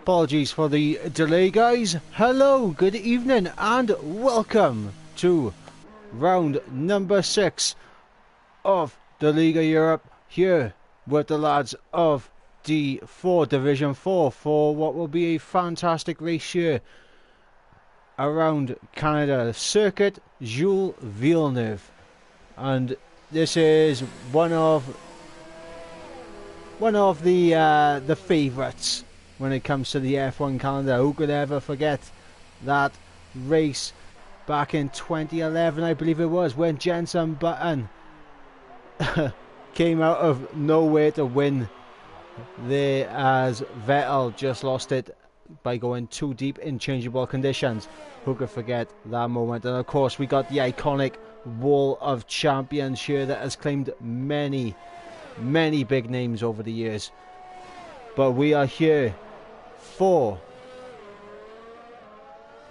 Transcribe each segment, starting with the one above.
Apologies for the delay, guys. Hello, good evening, and welcome to round number 6 of the League of Europe, here with the lads of D4 Division 4 for what will be a fantastic race here around Canada, Circuit Jules Villeneuve. And this is one of the favourites when it comes to the F1 calendar. Who could ever forget that race back in 2011, I believe it was, when Jenson Button came out of nowhere to win there, as Vettel just lost it by going too deep in changeable conditions. Who could forget that moment? And of course we got the iconic Wall of Champions here that has claimed many big names over the years. But we are here for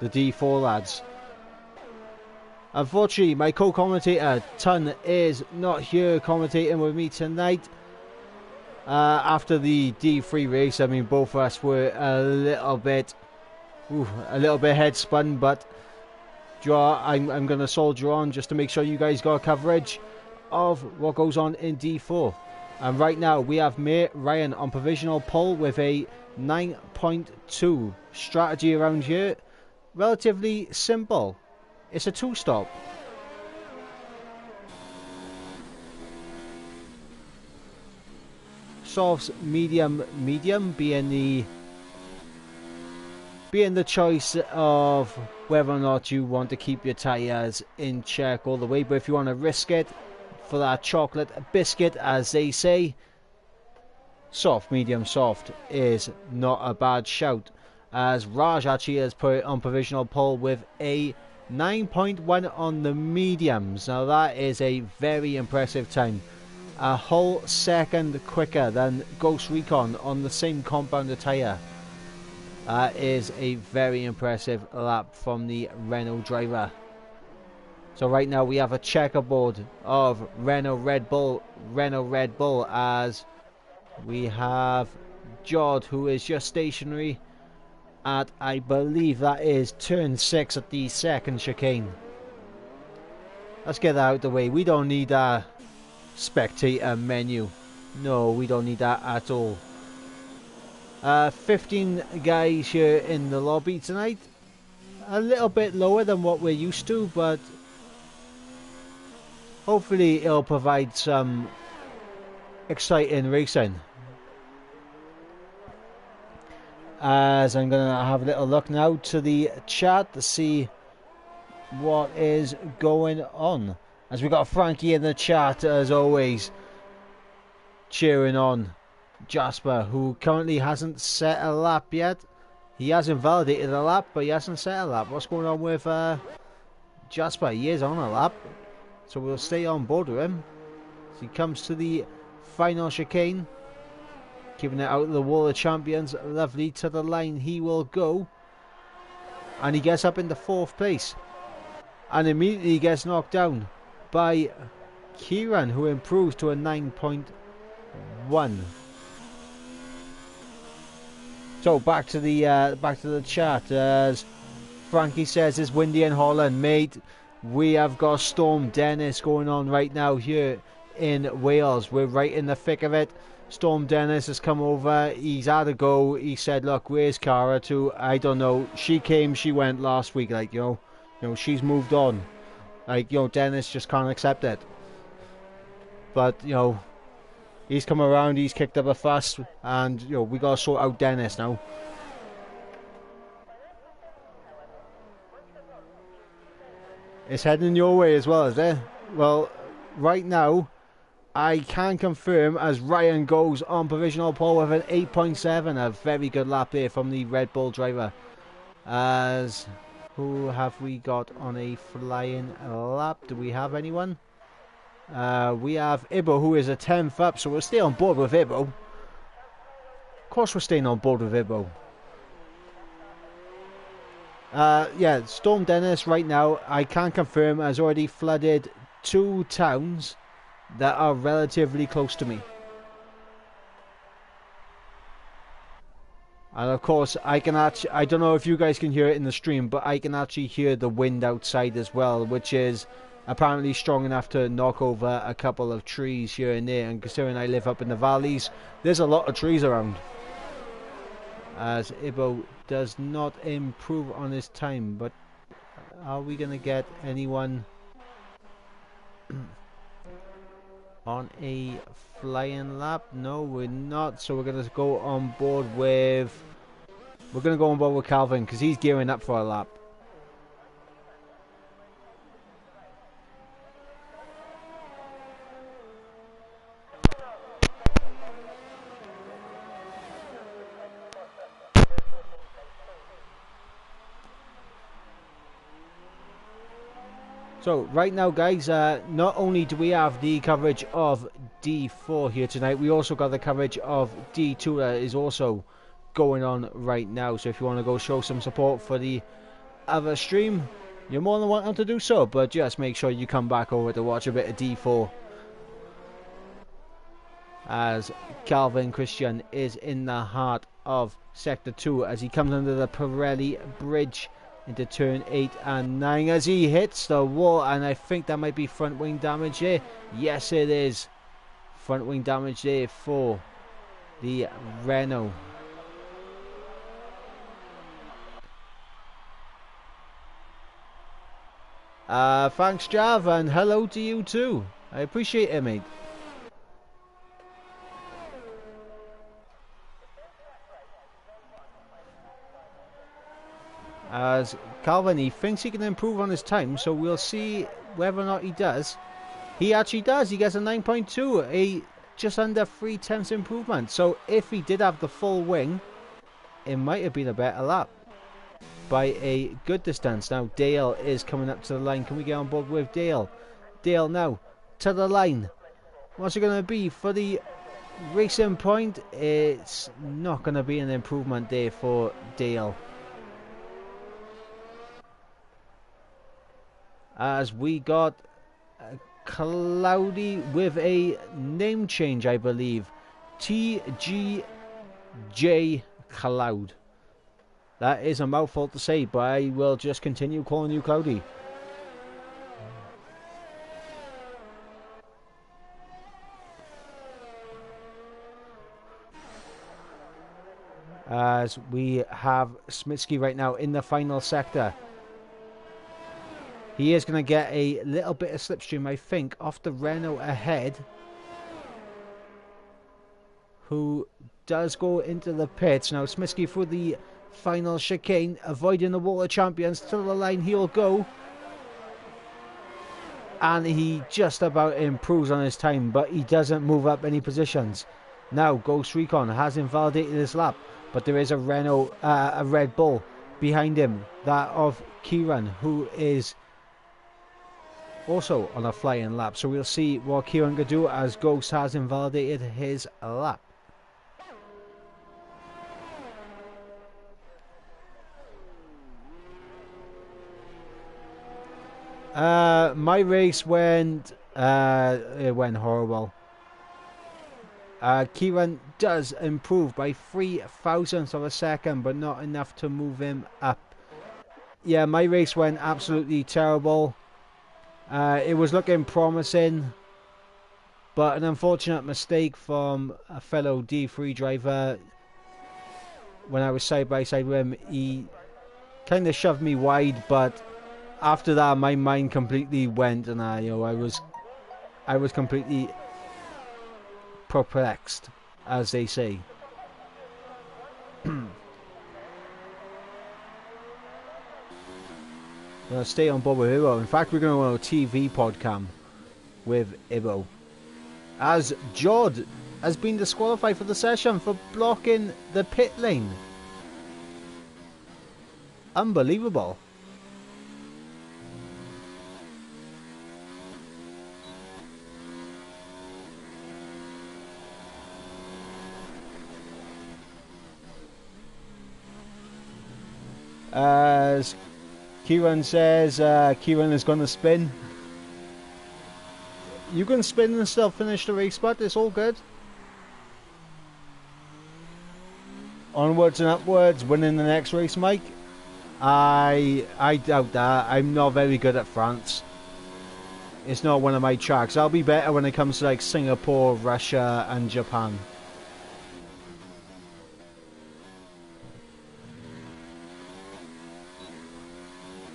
the D4 lads. Unfortunately, my co-commentator Ton is not here commentating with me tonight. After the D3 race, I mean, both of us were a little bit head spun, but I'm going to soldier on just to make sure you guys got coverage of what goes on in D4. And right now we have mate Ryan on provisional pole with a 9.2. Strategy around here, relatively simple. It's a 2-stop. Softs medium being the choice of whether or not you want to keep your tyres in check all the way. But if you want to risk it for that chocolate biscuit, as they say, soft, medium, soft is not a bad shout, as Raj actually has put it on provisional pole with a 9.1 on the mediums. Now that is a very impressive time, a whole second quicker than Ghost Recon on the same compounder tyre. That is a very impressive lap from the Renault driver. So right now we have a checkerboard of Renault Red Bull, as we have Jod, who is just stationary at, I believe that is turn 6 at the second chicane. Let's get that out of the way. We don't need a spectator menu. No, we don't need that at all. 15 guys here in the lobby tonight. A little bit lower than what we're used to, but hopefully it'll provide some exciting racing. As I'm going to have a little look now to the chat to see what is going on. As we got Frankie in the chat, as always, cheering on Jasper, who currently hasn't set a lap yet. He hasn't validated a lap, but he hasn't set a lap. What's going on with Jasper? He is on a lap, so we'll stay on board with him as he comes to the final chicane, keeping it out of the Wall of Champions. Lovely, to the line he will go, and he gets up into 4th place, and immediately gets knocked down by Kieran, who improves to a 9.1. So back to the chat, as Frankie says it's windy in Holland, mate. We have got Storm Dennis going on right now here in Wales. We're right in the thick of it. Storm Dennis has come over. He's had a go. He said, "Look, where's Cara to?" I don't know. She came, she went last week. Like, you know, she's moved on. Like, Dennis just can't accept it. But he's come around, he's kicked up a fuss, and we gotta sort out Dennis now. It's heading your way as well, is it? Well, right now I can confirm, as Ryan goes on provisional pole with an 8.7, a very good lap there from the Red Bull driver. As who have we got on a flying lap? Do we have anyone? We have Ibo, who is a 10th up, so we'll stay on board with Ibo. Of course we're staying on board with Ibo. Yeah, Storm Dennis right now, I can confirm, has already flooded 2 towns that are relatively close to me. And of course, I don't know if you guys can hear it in the stream, but I can actually hear the wind outside as well, which is apparently strong enough to knock over a couple of trees here and there. And considering I live up in the valleys, there's a lot of trees around. As Ibo does not improve on his time, but are we going to get anyone on a flying lap? No, we're not. So we're going to go on board with... We're going to go on board with Calvin because he's gearing up for a lap. So right now, guys, not only do we have the coverage of D4 here tonight, we also got the coverage of D2 that is also going on right now. So if you want to go show some support for the other stream, you're more than welcome to do so, but just make sure you come back over to watch a bit of D4, as Calvin Christian is in the heart of Sector 2 as he comes under the Pirelli Bridge into turn 8 and 9 as he hits the wall, and I think that might be front wing damage there. Yes, it is front wing damage there for the Renault. Thanks, Jav, and hello to you too. I appreciate it, mate. As Calvin, he thinks he can improve on his time, so we'll see whether or not he does. He actually does. He gets a 9.2, a just under 3/10 improvement. So if he did have the full wing, it might have been a better lap by a good distance. Now Dale is coming up to the line. Can we get on board with Dale? Dale now to the line. What's it going to be for the racing point? It's not going to be an improvement there for Dale. As we got Cloudy with a name change, I believe. TGJ Cloud. That is a mouthful to say, but I will just continue calling you Cloudy. As we have Smitsky right now in the final sector. He is going to get a little bit of slipstream, I think, off the Renault ahead, who does go into the pits. Now, Smitsky through the final chicane, avoiding the water champions. To the line he'll go. And he just about improves on his time, but he doesn't move up any positions. Now, Ghost Recon has invalidated his lap, but there is a Renault, a Red Bull behind him, that of Kieran, who is also on a flying lap. So we'll see what Kieran can do as Ghost has invalidated his lap. My race went it went horrible. Kieran does improve by 0.003 of a second, but not enough to move him up. Yeah, my race went absolutely terrible. It was looking promising, but an unfortunate mistake from a fellow D3 driver. When I was side by side with him, he kind of shoved me wide, but after that my mind completely went, and I was completely perplexed, as they say. Stay on board with Ibo. In fact, we're going to go on a TV podcam with Ibo, as Jod has been disqualified for the session for blocking the pit lane. Unbelievable. As Kieran says, Kieran is going to spin. You can spin and still finish the race, but it's all good. Onwards and upwards, winning the next race, Mike. I doubt that. I'm not very good at France. It's not one of my tracks. I'll be better when it comes to like Singapore, Russia and Japan.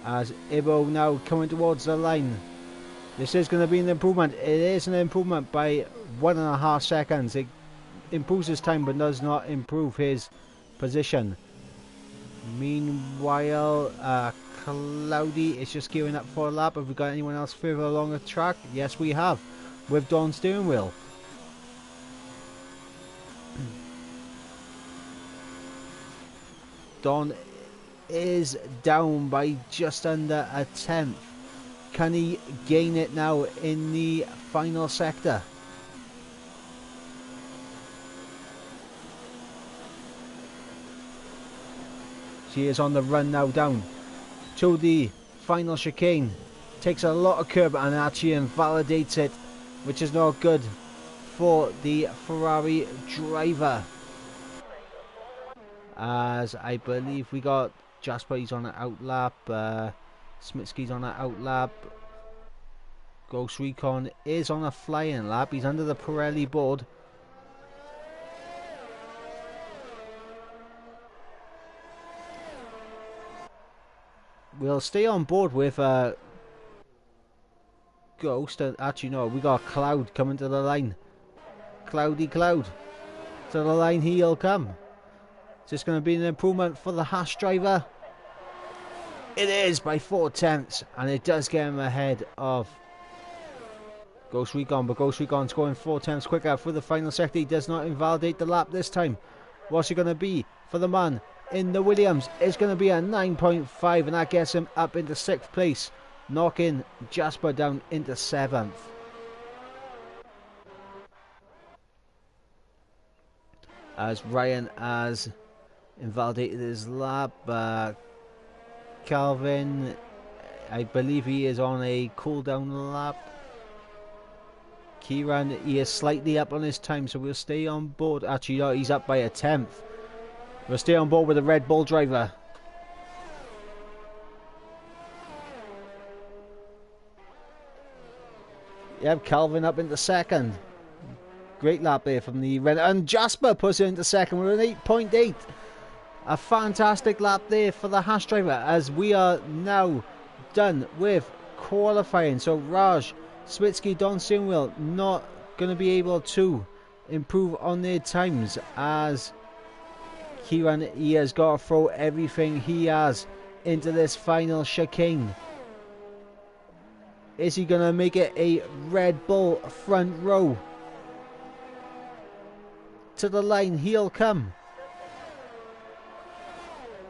As Ibo now coming towards the line. This is going to be an improvement. It is an improvement by 1.5 seconds. It improves his time but does not improve his position. Meanwhile, Cloudy is just gearing up for a lap. Have we got anyone else further along the track? Yes, we have, with Don's steering wheel. Don is down by just under a tenth. Can he gain it now in the final sector? She is on the run now down to the final chicane. Takes a lot of curb and actually invalidates it, which is not good for the Ferrari driver. As I believe we got Jasper, he's on an outlap. Smitsky's on an outlap. Ghost Recon is on a flying lap. He's under the Pirelli board. We'll stay on board with Ghost. Actually, no, we got Cloud coming to the line. Cloudy Cloud. To the line he'll come. Is this going to be an improvement for the Haas driver? It is by 4/10, and it does get him ahead of Ghost Recon, but Ghost Recon's going 4/10 quicker for the final sector. He does not invalidate the lap this time. What's it going to be for the man in the Williams? It's going to be a 9.5, and that gets him up into 6th place, knocking Jasper down into 7th. As Ryan has invalidated his lap, Calvin, I believe he is on a cooldown lap. Kieran, he is slightly up on his time, so we'll stay on board. Actually, no, he's up by a 10th. We'll stay on board with the Red Bull driver. Yep, Calvin up into 2nd. Great lap there from the Red. And Jasper puts it into 2nd with an 8.8. A fantastic lap there for the Haas driver, as we are now done with qualifying. So Raj, Smitsky, Don steering wheel not going to be able to improve on their times, as Kieran, he has got to throw everything he has into this final chicane. Is he going to make it a Red Bull front row? To the line he'll come.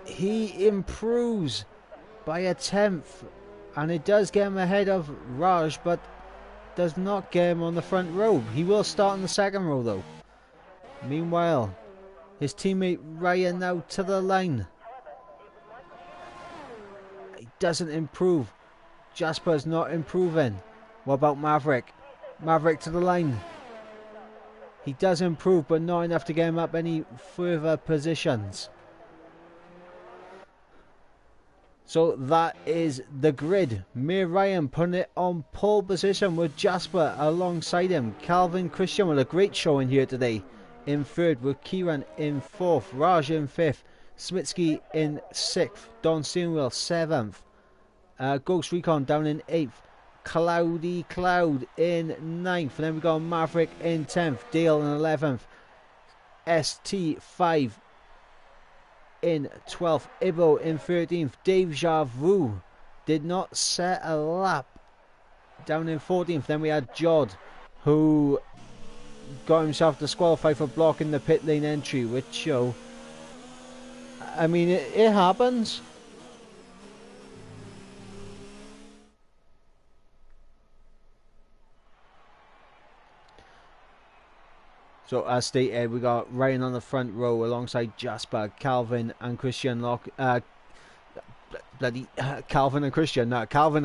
He improves by a 10th, and it does get him ahead of Raj, but does not get him on the front row. He will start on the 2nd row though. Meanwhile, his teammate Ryan now to the line. He doesn't improve. Jasper's not improving. What about Maverick? Maverick to the line. He does improve, but not enough to get him up any further positions. So that is the grid. Mir Ryan putting it on pole position with Jasper alongside him. Calvin Christian with a great showing here today in 3rd, with Kieran in 4th, Raj in 5th, Smitsky in 6th, Don steering wheel 7th, Ghost Recon down in 8th, Cloudy Cloud in 9th, and then we got Maverick in 10th, Dale in 11th, ST5 in 12th, Ibo in 13th, Dave Javu did not set a lap, down in 14th. Then we had Jod, who got himself disqualified for blocking the pit lane entry, which, I mean, it happens. So as stated, we got Ryan on the front row alongside Jasper, Calvin and Christian Calvin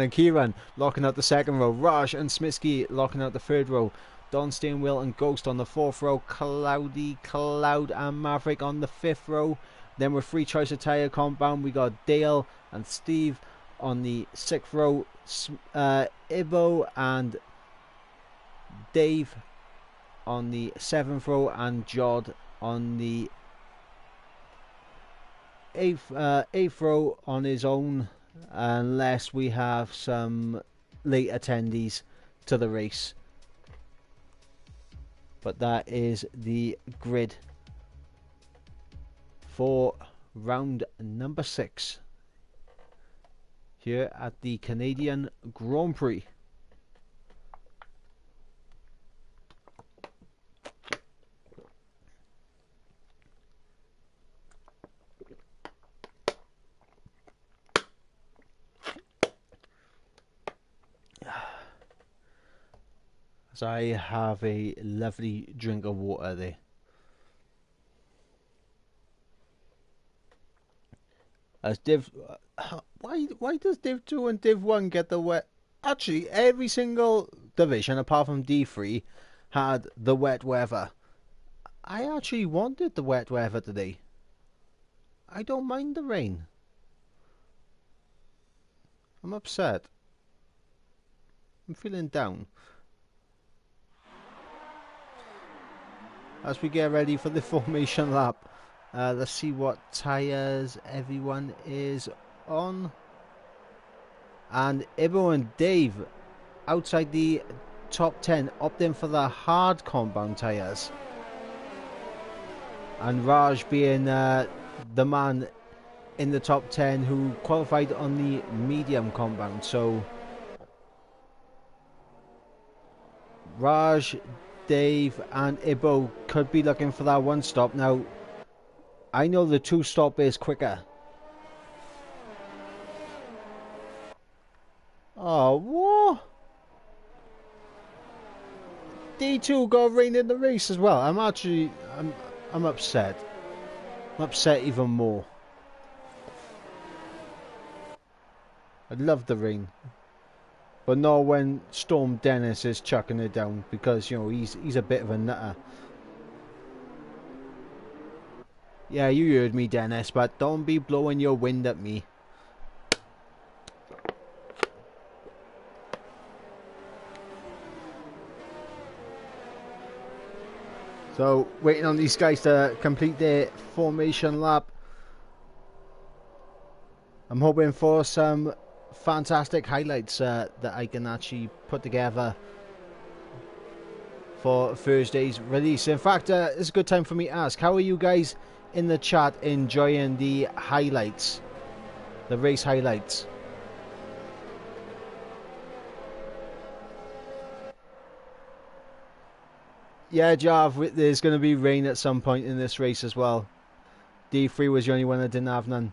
and Kieran locking out the 2nd row. Raj and Smitsky locking out the 3rd row. Don steering wheel and Ghost on the 4th row. Cloudy, Cloud and Maverick on the 5th row. Then with free choice of tyre compound, we got Dale and Steve on the 6th row. Ibo and Dave on the 7th row, and Jod on the 8th row on his own, unless we have some late attendees to the race. But that is the grid for round number 6 here at the Canadian Grand Prix. As I have a lovely drink of water there. As Div, why does Div 2 and Div 1 get the wet? Actually, every single division apart from D3 had the wet weather. I actually wanted the wet weather today. I don't mind the rain. I'm upset. I'm feeling down. As we get ready for the formation lap, let's see what tyres everyone is on. And Ibo and Dave outside the top 10, opting for the hard compound tyres. And Raj being the man in the top 10 who qualified on the medium compound. So Raj, Dave and Ibo could be looking for that one stop. Now, I know the 2 stop is quicker. Oh, what? D2 got rain in the race as well. I'm upset. I'm upset even more. I love the rain. But not when Storm Dennis is chucking it down, because, you know, he's a bit of a nutter. Yeah, you heard me, Dennis, but don't be blowing your wind at me. So, waiting on these guys to complete their formation lap. I'm hoping for some fantastic highlights that I can actually put together for Thursday's release. In fact, it's a good time for me to ask, how are you guys in the chat enjoying the highlights, the race highlights? Yeah, Jav, there's going to be rain at some point in this race as well. D3 was the only one that didn't have none.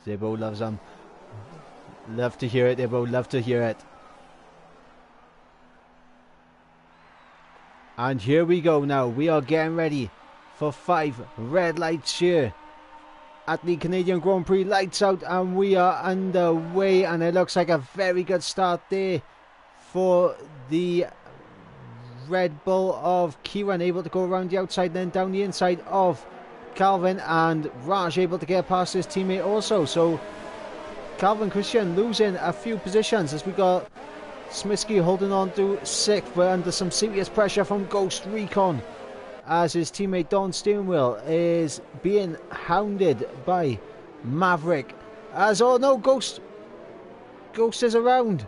Ibo loves them. Love to hear it, Ibo. Love to hear it. And here we go now. We are getting ready for 5 red lights here at the Canadian Grand Prix. Lights out and we are underway. And it looks like a very good start there for the Red Bull of Kieran. Able to go around the outside, then down the inside of Calvin, and Raj able to get past his teammate also. So Calvin Christian losing a few positions as we got Smirsky holding on to 6th, but under some serious pressure from Ghost Recon as his teammate Don Steering Wheel is being hounded by Maverick. As, oh no, Ghost is around.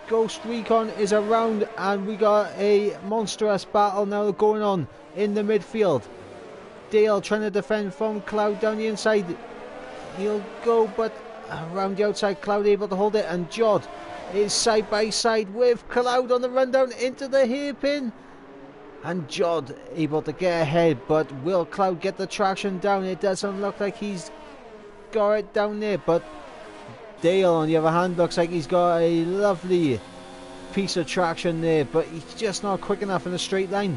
Ghost Recon is around, and we got a monstrous battle now going on in the midfield. Dale trying to defend from Cloud down the inside. He'll go, but around the outside, Cloud able to hold it, and Jod is side by side with Cloud on the rundown into the hairpin. And Jod able to get ahead, but will Cloud get the traction down? It doesn't look like he's got it down there, but Dale, on the other hand, looks like he's got a lovely piece of traction there, but he's just not quick enough in a straight line.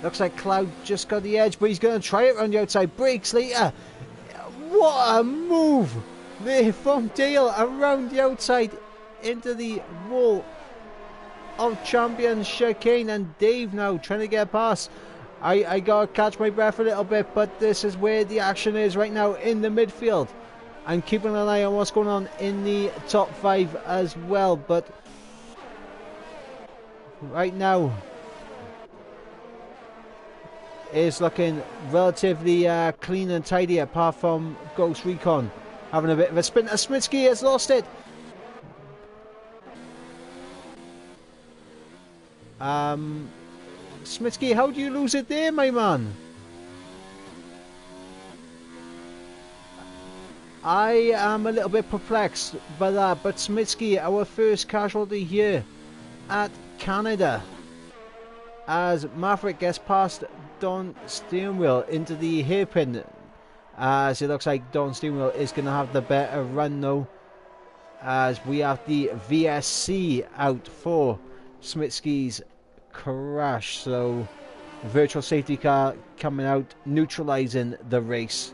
Looks like Cloud just got the edge, but he's going to try it around the outside. Brakes later. What a move there from Dale around the outside into the wall of champions chicane, and Dave now trying to get past. I gotta catch my breath a little bit, but this is where the action is right now in the midfield. I'm keeping an eye on what's going on in the top 5 as well, but right now is looking relatively clean and tidy, apart from Ghost Recon having a bit of a spin. Smitsky has lost it. Smitsky, how do you lose it there, my man? I am a little bit perplexed by that, but Smitsky, our first casualty here at Canada, as Maverick gets past Don Steering Wheel into the hairpin, as it looks like Don Steering Wheel is going to have the better run though, as we have the VSC out for Smitsky's crash. So virtual safety car coming out, neutralizing the race.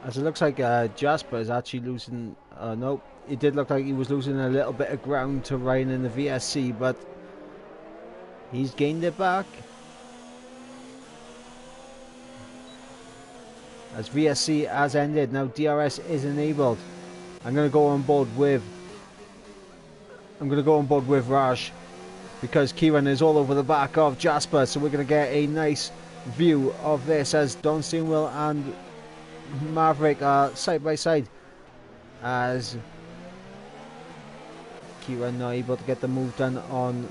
As it looks like Jasper is actually losing, no, it did look like he was losing a little bit of ground to Ryan in the VSC, but he's gained it back. As VSC has ended, now DRS is enabled. I'm going to go on board with Raj, because Kieran is all over the back of Jasper, so we're going to get a nice view of this as Don Steering Wheel and Maverick are side by side, as Kieran not able to get the move done on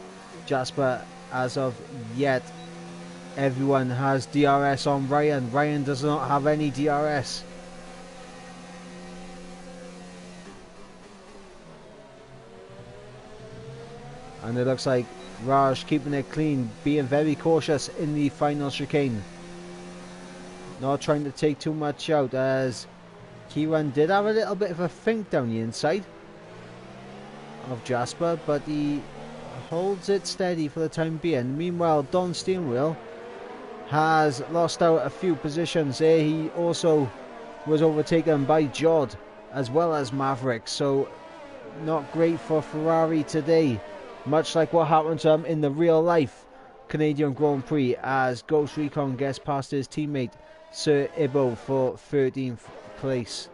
Jasper as of yet. Everyone has DRS on Ryan. Ryan does not have any DRS. And it looks like Raj keeping it clean, being very cautious in the final chicane. Not trying to take too much out, as Kieran did have a little bit of a think down the inside of Jasper, but he holds it steady for the time being. Meanwhile, Don Steering Wheel has lost out a few positions there. He also was overtaken by Jod as well as Maverick, so not great for Ferrari today, much like what happened to him in the real life Canadian Grand Prix, as Ghost Recon gets past his teammate Sir Ibo for 13th place.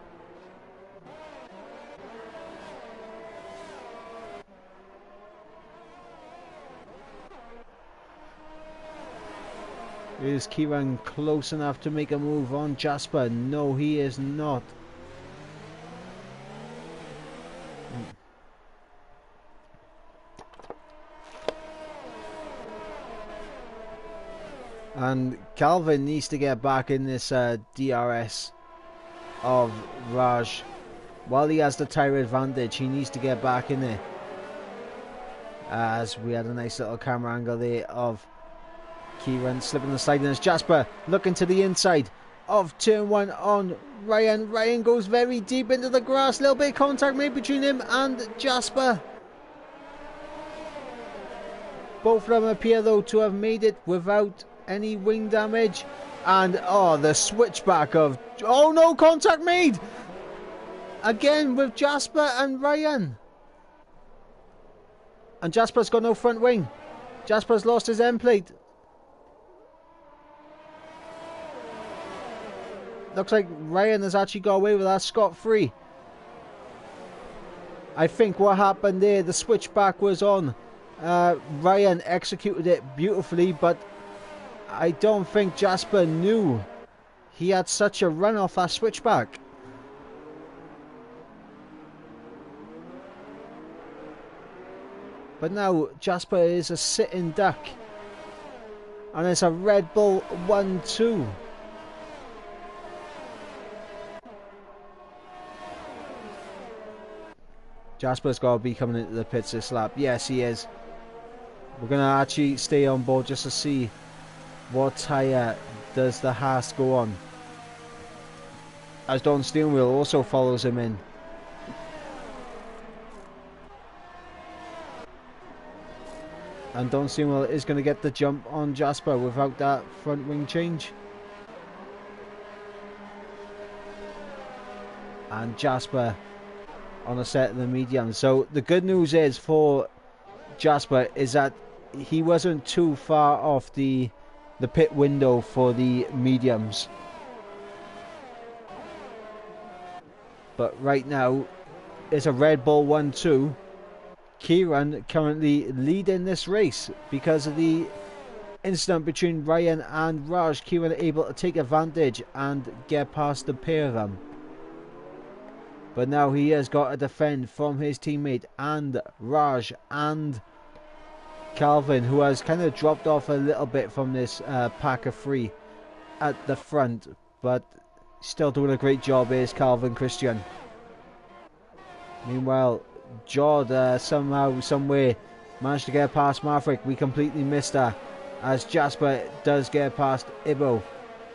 Is Kieran close enough to make a move on Jasper? No, he is not. And Calvin needs to get back in this DRS of Raj. While he has the tyre advantage, he needs to get back in there. As we had a nice little camera angle there of Kieran slipping and sliding as Jasper looking to the inside of turn 1 on Ryan. Ryan goes very deep into the grass. Little bit of contact made between him and Jasper. Both of them appear though to have made it without any wing damage. And oh, the switchback of, oh no, contact made again with Jasper and Ryan. And Jasper's got no front wing. Jasper's lost his end plate. Looks like Ryan has actually got away with that scot-free. I think what happened there, the switchback was on. Ryan executed it beautifully, but I don't think Jasper knew he had such a run off that switchback. But now Jasper is a sitting duck, and it's a Red Bull 1-2. Jasper's got to be coming into the pits this lap. Yes, he is. We're going to actually stay on board just to see what tyre does the Haas go on. As Don Steering Wheel also follows him in. And Don Steering Wheel is going to get the jump on Jasper without that front wing change. And Jasper on a set of the medium. So the good news is for Jasper is that he wasn't too far off the pit window for the mediums. But right now it's a Red Bull 1-2. Kieran currently leading this race because of the incident between Ryan and Raj. Kieran able to take advantage and get past the pair of them. But now he has got to defend from his teammate and Raj and Calvin, who has kind of dropped off a little bit from this pack of three at the front. But still doing a great job is Calvin Christian. Meanwhile, Jod somehow, somewhere managed to get past Maverick. We completely missed her as Jasper does get past Ibo.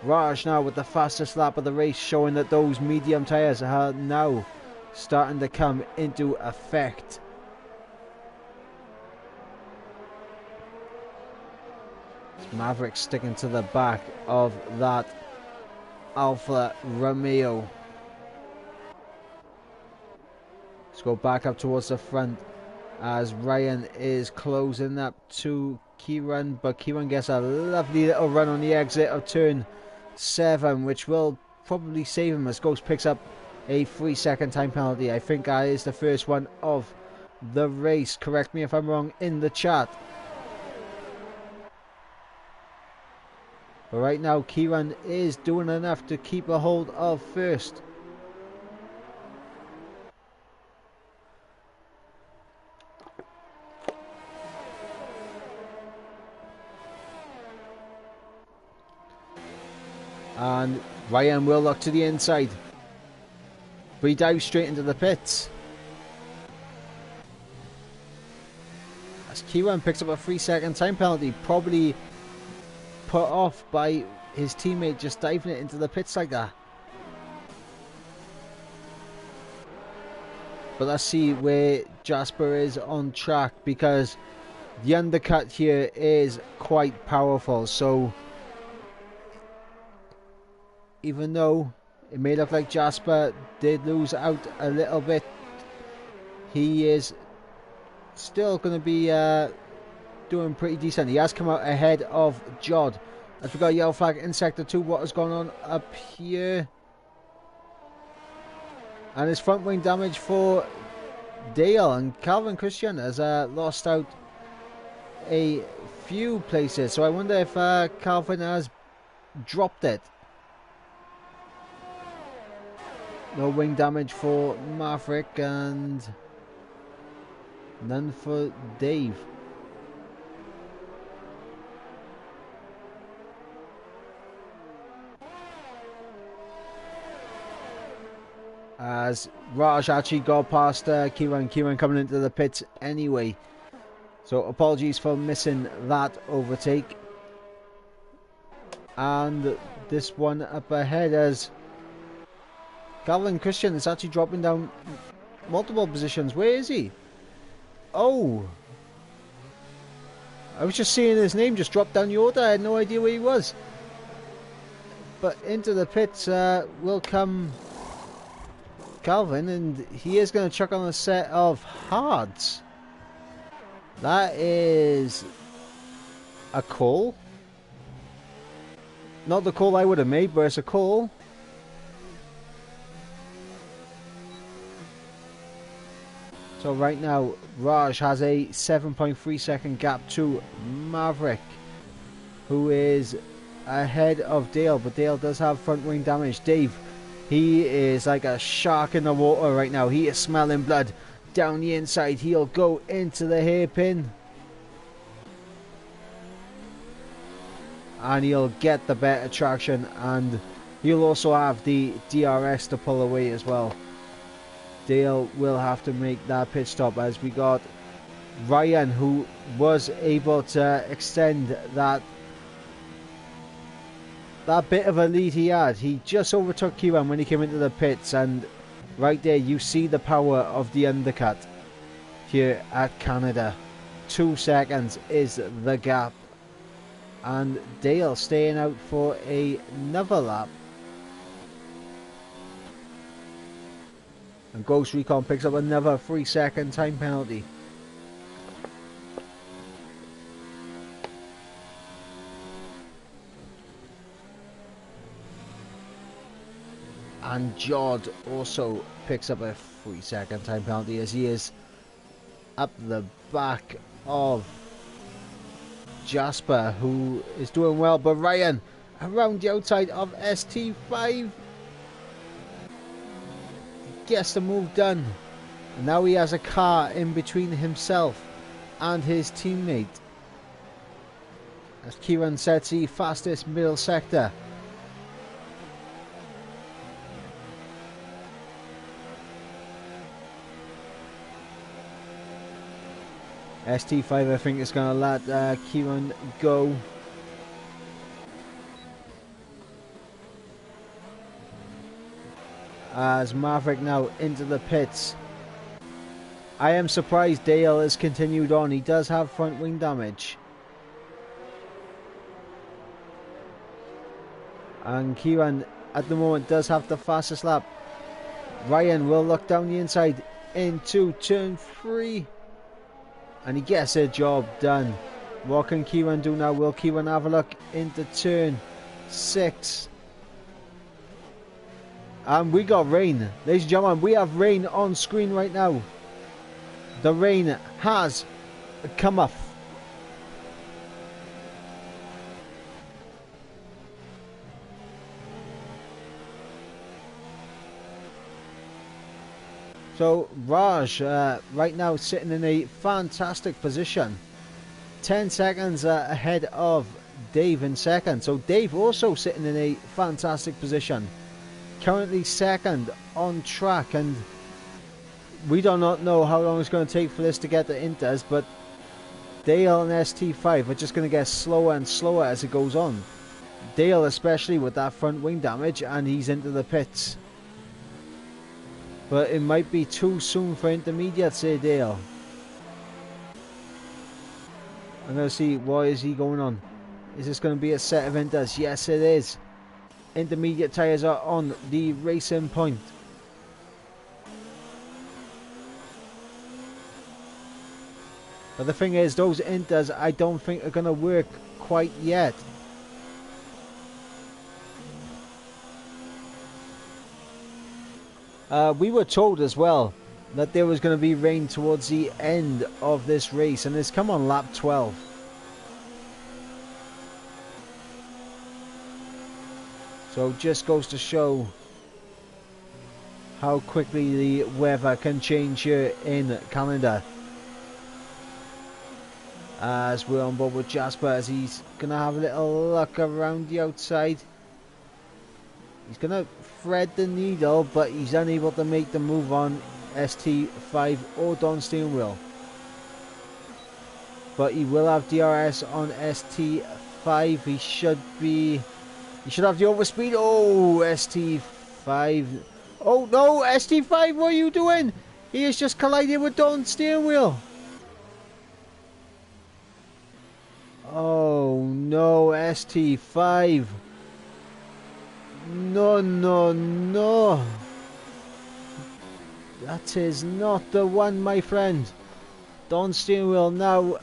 Raj now with the fastest lap of the race, showing that those medium tyres are now starting to come into effect. Maverick sticking to the back of that Alfa Romeo. Let's go back up towards the front as Ryan is closing up to Kieran, but Kieran gets a lovely little run on the exit of turn 7, which will probably save him as Ghost picks up a 3-second time penalty. I think that is the first one of the race. Correct me if I'm wrong in the chat. But right now Kieran is doing enough to keep a hold of first. And Ryan will look to the inside, but he dives straight into the pits. As Kieran picks up a 3-second time penalty, probably put off by his teammate just diving it into the pits like that. But let's see where Jasper is on track, because the undercut here is quite powerful. So even though it may look like Jasper did lose out a little bit, he is still going to be doing pretty decent. He has come out ahead of Jod. As we got a yellow flag in sector 2, what is going on up here? And it's front wing damage for Dale, and Calvin Christian has lost out a few places. So I wonder if Calvin has dropped it. No wing damage for Maverick and none for Dave. As Raj actually got past Kieran coming into the pits anyway. So apologies for missing that overtake. And this one up ahead as Calvin Christian is actually dropping down multiple positions. Where is he? Oh, I was just seeing his name just drop down the order. I had no idea where he was. But into the pits will come Calvin, and he is going to chuck on a set of hards. That is a call. Not the call I would have made, but it's a call. So right now, Raj has a 7.3 second gap to Maverick, who is ahead of Dale, but Dale does have front wing damage. Dave, he is like a shark in the water right now. He is smelling blood down the inside. He'll go into the hairpin. And he'll get the better traction, and he'll also have the DRS to pull away as well. Dale will have to make that pit stop as we got Ryan, who was able to extend that bit of a lead he had. He just overtook Kieran when he came into the pits, and right there you see the power of the undercut here at Canada. 2 seconds is the gap, and Dale staying out for another lap. And Ghost Recon picks up another 3-second time penalty. And Jod also picks up a 3-second time penalty as he is up the back of Jasper, who is doing well. But Ryan around the outside of ST5 gets the move done. And now he has a car in between himself and his teammate, as Kieran sets the fastest middle sector. ST5, I think, is going to let Kieran go. As Maverick now into the pits. I am surprised Dale has continued on. He does have front wing damage. And Kieran at the moment does have the fastest lap. Ryan will look down the inside into turn 3. And he gets a job done. What can Kieran do now? Will Kieran have a look into turn 6? And we got rain. Ladies and gentlemen, we have rain on screen right now. The rain has come off. So Raj right now sitting in a fantastic position. 10 seconds ahead of Dave in second. So Dave also sitting in a fantastic position. Currently second on track, and we do not know how long it's going to take for this to get to Inters, but Dale and ST5 are just going to get slower and slower as it goes on. Dale especially with that front wing damage, and he's into the pits. But it might be too soon for intermediate, say Dale. I'm going to see, what is he going on? Is this going to be a set of Inters? Yes, it is. Intermediate tyres are on the racing point. But the thing is, those Inters I don't think are going to work quite yet. We were told as well that there was going to be rain towards the end of this race, and it's come on lap 12. So just goes to show how quickly the weather can change here in Canada. As we're on board with Jasper, as he's going to have a little look around the outside. He's going to thread the needle, but he's unable to make the move on ST5 or Don steering wheel. But he will have DRS on ST5. He should have the overspeed. Oh, ST5. Oh no, ST5, what are you doing? He has just collided with Don's steering wheel. Oh no, ST5. No, no, no. That is not the one, my friend. Don's steering wheel now.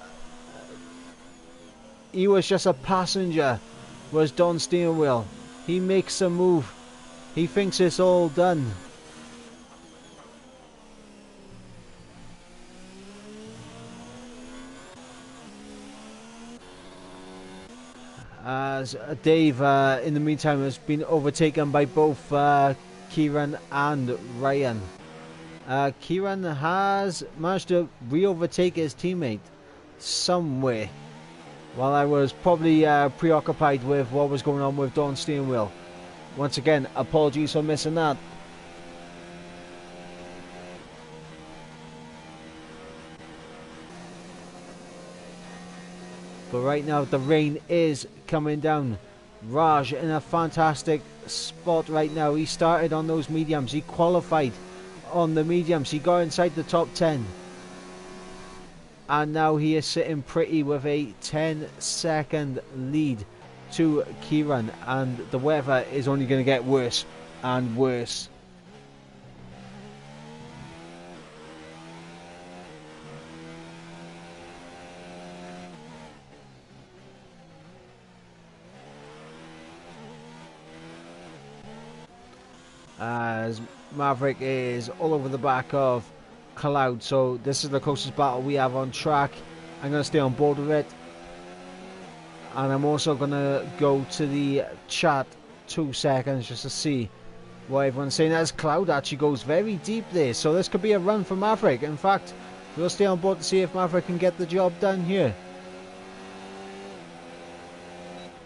He was just a passenger. Was Don's steering wheel. He makes a move. He thinks it's all done. As Dave, in the meantime, has been overtaken by both Kieran and Ryan. Kieran has managed to re-overtake his teammate somewhere, while I was probably preoccupied with what was going on with Don's steering wheel. Once again, apologies for missing that. But right now the rain is coming down. Raj in a fantastic spot right now. He started on those mediums. He qualified on the mediums. He got inside the top 10. And now he is sitting pretty with a 10-second lead to Kieran. And the weather is only going to get worse and worse. As Maverick is all over the back of Cloud, so this is the closest battle we have on track. I'm going to stay on board with it, and I'm also going to go to the chat 2 seconds just to see what everyone's saying, as Cloud actually goes very deep there, so this could be a run for Maverick. In fact, we'll stay on board to see if Maverick can get the job done here.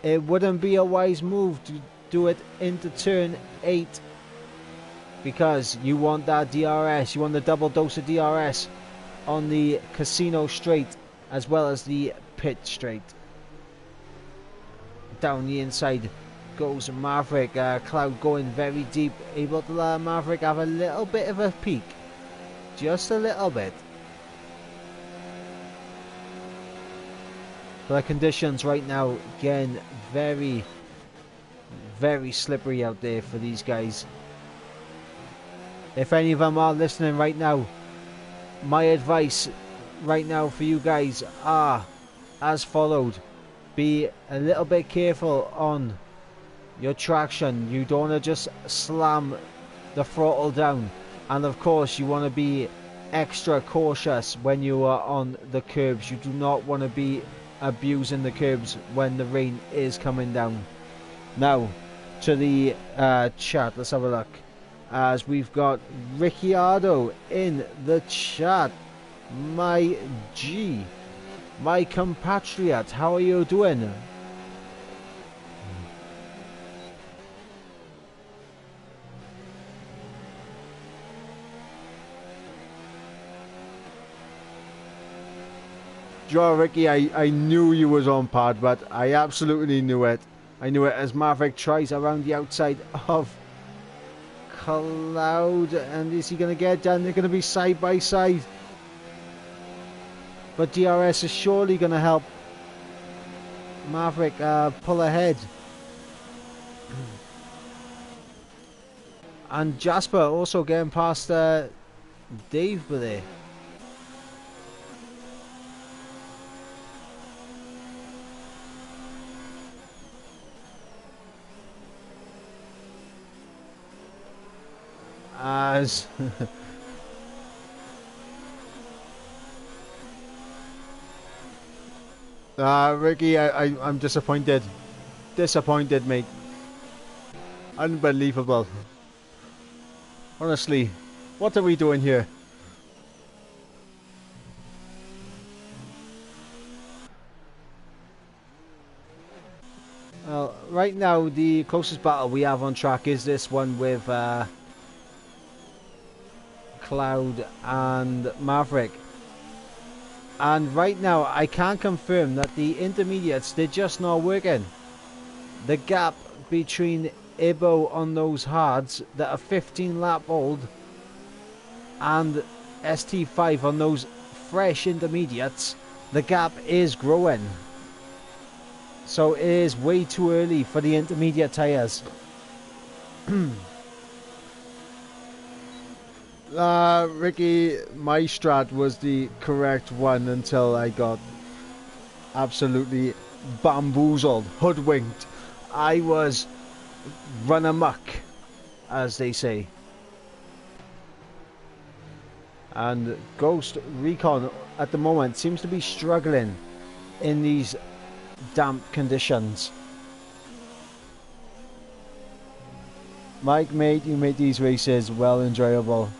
It wouldn't be a wise move to do it into turn 8, because you want that DRS, you want the double dose of DRS on the casino straight as well as the pit straight. Down the inside goes Maverick. Cloud going very deep, able to let Maverick have a little bit of a peek, just a little bit. But the conditions right now, again, very, very slippery out there for these guys. If any of them are listening right now, my advice right now for you guys are as followed. Be a little bit careful on your traction. You don't want to just slam the throttle down. And of course you want to be extra cautious when you are on the curbs. You do not want to be abusing the curbs when the rain is coming down. Now to the chat, let's have a look. As we've got Ricciardo in the chat. My G, my compatriot, how are you doing? Joe, Ricky, I knew you was on pad, but I absolutely knew it. I knew it as Maverick tries around the outside of Cloud, and is he going to get done? They're going to be side by side, but DRS is surely going to help Maverick pull ahead. And Jasper also getting past Dave there. As Ricky, I'm disappointed. Disappointed, mate. Unbelievable. Honestly, what are we doing here? Well, right now the closest battle we have on track is this one with Cloud and Maverick, and right now I can't confirm that the intermediates, they're just not working. The gap between Ibo on those hards that are 15 lap old and ST5 on those fresh intermediates, the gap is growing, so it is way too early for the intermediate tyres. Ricky, my strat was the correct one until I got absolutely bamboozled, hoodwinked. I was run amok, as they say. And Ghost Recon at the moment seems to be struggling in these damp conditions. Mike, mate, you make these races well enjoyable.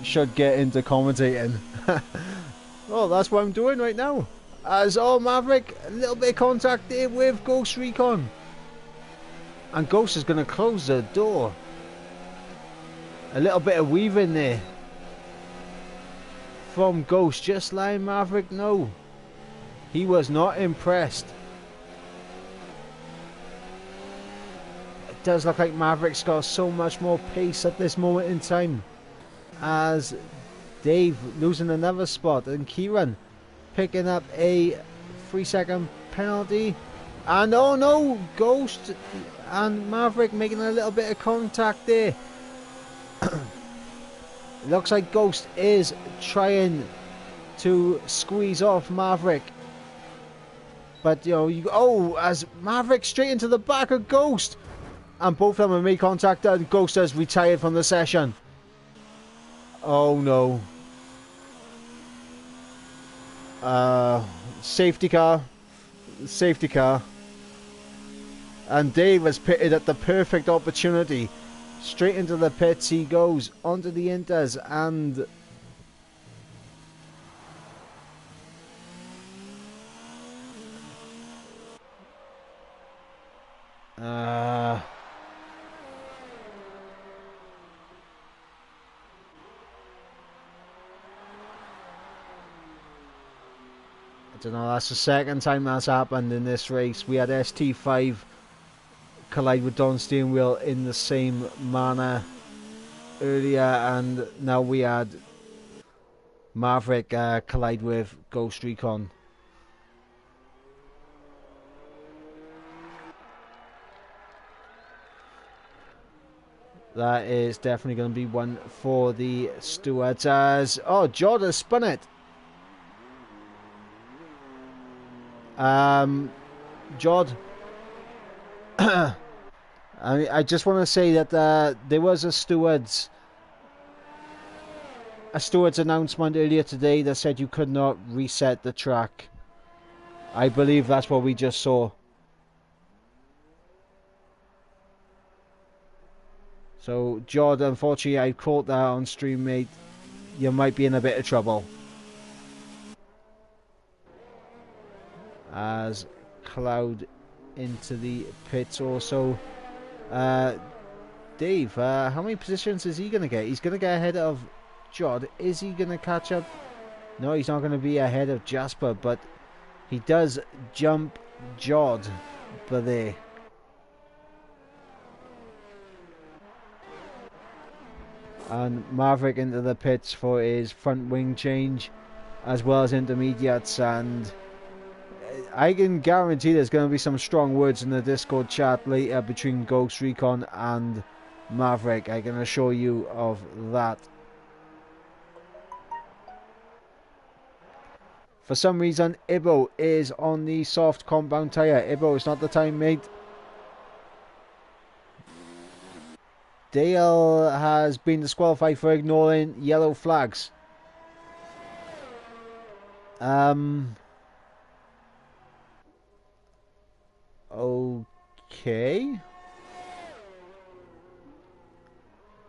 Should get into commentating. Well, that's what I'm doing right now. As Maverick, a little bit of contact there with Ghost Recon, and Ghost is going to close the door. A little bit of weaving there from Ghost, just letting Maverick know He was not impressed. It does look like Maverick's got so much more pace at this moment in time, as Dave losing another spot and Kieran picking up a 3-second penalty. And oh no, Ghost and Maverick making a little bit of contact there. It looks like Ghost is trying to squeeze off Maverick. But, as Maverick straight into the back of Ghost. And both of them have made contact, and Ghost has retired from the session. Oh no. Safety car. Safety car. And Dave has pitted at the perfect opportunity. Straight into the pits he goes, onto the inters, and I don't know, that's the second time that's happened in this race. We had ST5 collide with Don Steering Wheel in the same manner earlier, and now we had Maverick collide with Ghost Recon. That is definitely going to be one for the stewards, as Jod has spun it. Jod, I just want to say that there was a stewards announcement earlier today that said you could not reset the track. I believe that's what we just saw. So, Jod, unfortunately, I caught that on stream, mate. You might be in a bit of trouble. As Cloud into the pits also. Dave, how many positions is he going to get? He's going to get ahead of Jod. Is he going to catch up? No, he's not going to be ahead of Jasper, but he does jump Jod for there. And Maverick into the pits for his front wing change, as well as intermediates, and I can guarantee there's going to be some strong words in the Discord chat later between Ghost Recon and Maverick. I can assure you of that. For some reason, Ibo is on the soft compound tyre. Ibo, it's not the time, mate. Dale has been disqualified for ignoring yellow flags. Okay.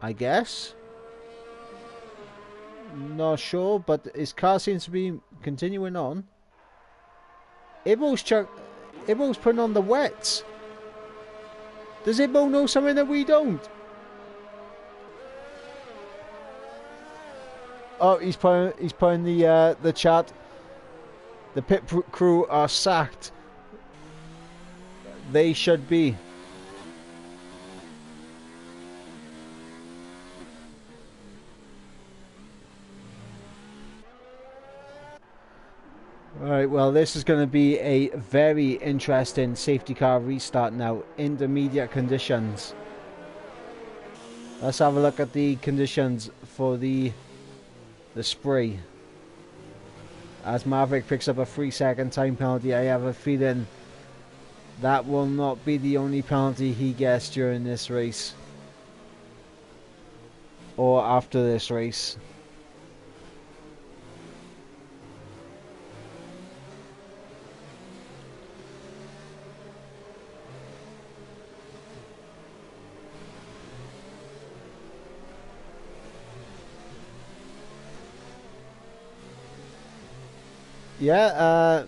I guess. Not sure, but his car seems to be continuing on. Ibo's putting on the wets. Does Ibo know something that we don't? Oh, he's putting the chat. The pit crew are sacked. They should be. Alright, well, this is going to be a very interesting safety car restart now. Intermediate conditions. Let's have a look at the conditions for the spray. As Maverick picks up a 3-second time penalty, I have a feeling that will not be the only penalty he gets during this race. Or after this race. Yeah,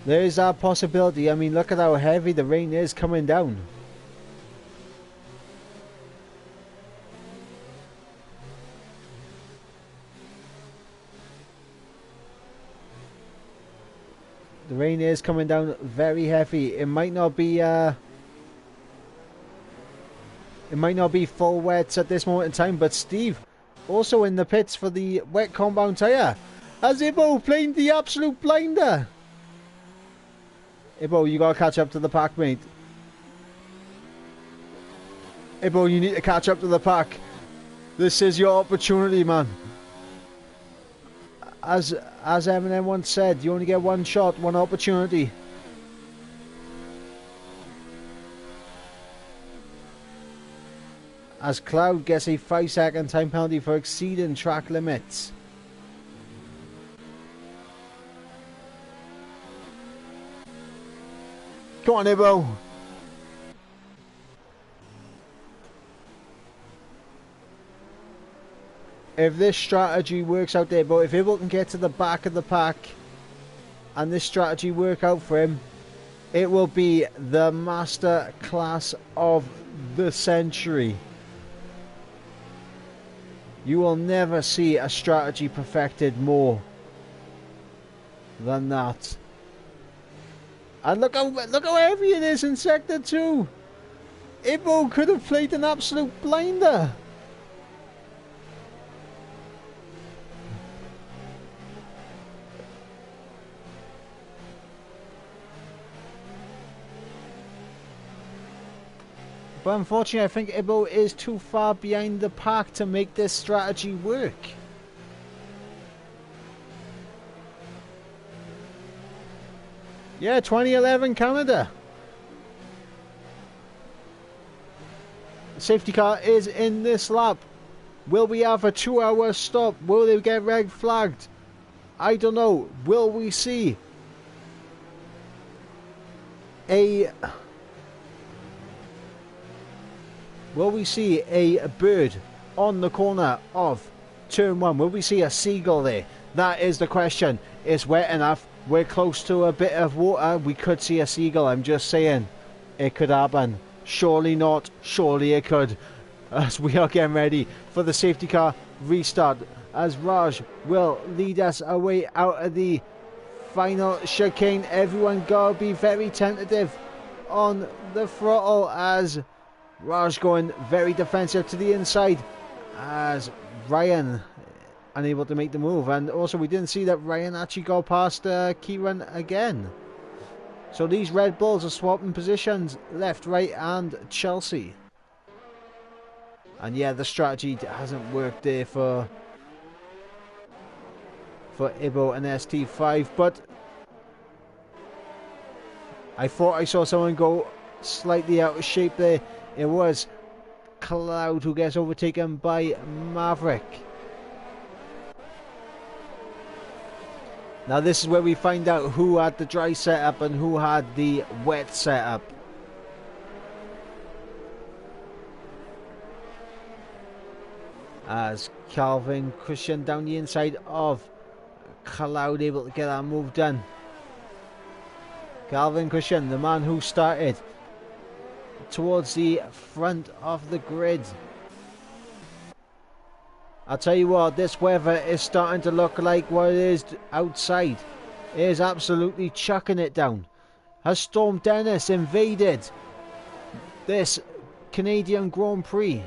there is that possibility. I mean, look at how heavy the rain is coming down. The rain is coming down very heavy. It might not be full wets at this moment in time, but Steve also in the pits for the wet compound tyre. As Ibo playing the absolute blinder. Ibo, you gotta catch up to the pack, mate. Ibo, you need to catch up to the pack. This is your opportunity, man. As Eminem once said, you only get one shot, one opportunity. As Cloud gets a 5-second time penalty for exceeding track limits. Come on, Ibo. If this strategy works out there, but if Ibo can get to the back of the pack and this strategy work out for him, it will be the master class of the century. You will never see a strategy perfected more than that. And look how heavy it is in Sector 2. Ibo could have played an absolute blinder. But unfortunately, I think Ibo is too far behind the pack to make this strategy work. Yeah, 2011 Canada. The safety car is in this lap. Will we have a 2-hour stop? Will they get red flagged? I don't know. Will we see a bird on the corner of turn 1? Will we see a seagull there? That is the question. It's wet enough. We're close to a bit of water. We could see a seagull. I'm just saying. It could happen. Surely not. Surely it could. As we are getting ready for the safety car restart. As Raj will lead us away out of the final chicane. Everyone gotta be very tentative on the throttle as Raj going very defensive to the inside as Ryan unable to make the move. And also we didn't see that Ryan actually got past Kieran again. So these Red Bulls are swapping positions left, right and Chelsea. And yeah, the strategy hasn't worked there for Ibo and ST5, but I thought I saw someone go slightly out of shape there. It was Cloud who gets overtaken by Maverick. Now this is where we find out who had the dry setup and who had the wet setup. As Calvin Christian down the inside of Cloud, able to get that move done. Calvin Christian, the man who started towards the front of the grid. I'll tell you what, this weather is starting to look like what it is outside. It is absolutely chucking it down. Has Storm Dennis invaded this Canadian Grand Prix?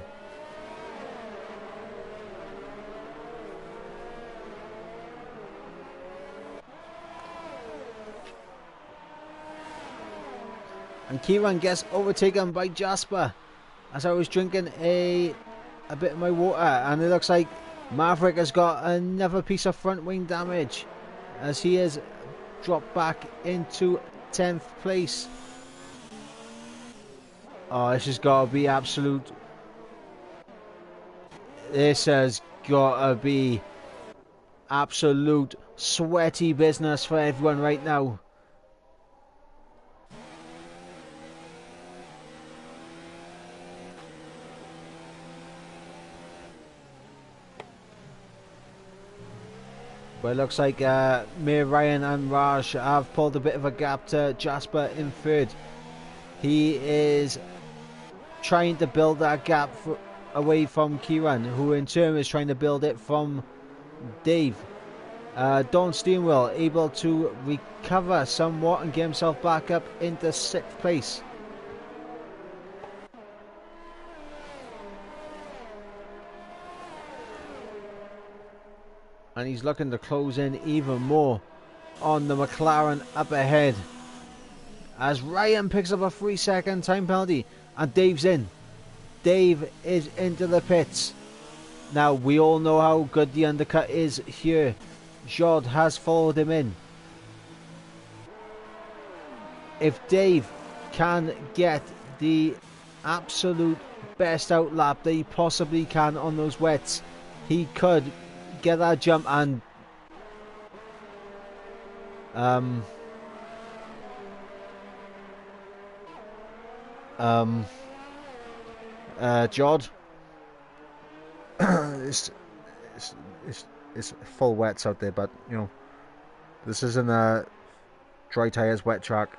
And Kieran gets overtaken by Jasper as I was drinking a bit of my water, and it looks like Maverick has got another piece of front wing damage as he has dropped back into 10th place. Oh, this has got to be absolute. This has got to be absolute sweaty business for everyone right now. But it looks like Mir Ryan and Raj have pulled a bit of a gap to Jasper in third. He is trying to build that gap away from Kieran, who in turn is trying to build it from Dave. Don Steenwell able to recover somewhat and get himself back up into 6th place. And he's looking to close in even more on the McLaren up ahead. As Ryan picks up a 3-second time penalty and Dave's in. Dave is into the pits. Now we all know how good the undercut is here. Jod has followed him in. If Dave can get the absolute best out lap that he possibly can on those wets, he could get that jump and Jod it's full wets out there, but you know this isn't a dry tires wet track.